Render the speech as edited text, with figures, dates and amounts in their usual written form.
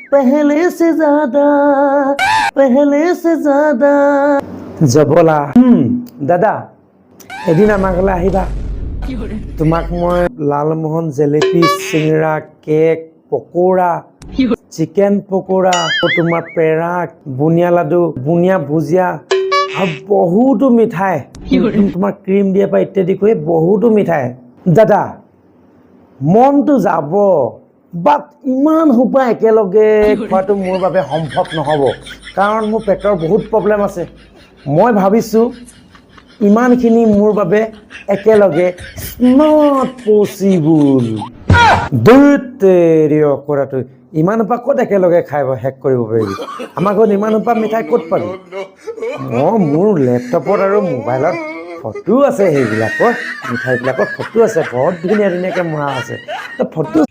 पहले से ज्यादा জবলা দাদা এদিন আমাৰ ঘৰলৈ আহিবা তোমাক মই লালমোহন জেলেপি চিংৰা কেক পকোৰা চিকেন পকোৰা তোমাৰ পেৰাক বুনিয়া লাডু বুনিয়া ভুজিয়া আৰু বহুতো মিঠাই তোমাৰ ক্ৰীম দিয়া পৰা ইত্যাদি কৰি বহুতো মিঠাই দাদা মনটো যাব বাট ইমান হোপা একেলগে খোৱাটো মোৰ বাবে সম্ভৱ নহ'ব কাৰণ মোৰ পেটৰ বহুত প্ৰব্লেম আছে মই ভাবিছোঁ ইমানখিনি মোৰ বাবে একেলগে নট পচিবল দুটেৰি অকৰাটো ইমান হোপা ক'ত একেলগে খাই শেষ কৰিব পাৰিবি আমাৰ ঘৰত ইমান হোপা মিঠাই ক'ত পাবি মই মোৰ লেপটপত আৰু মোবাইলত ফটো আছে সেইবিলাকৰ মিঠাইবিলাকৰ ফটো আছে বহুত ধুনীয়া ধুনীয়াকৈ মৰা আছে ফটো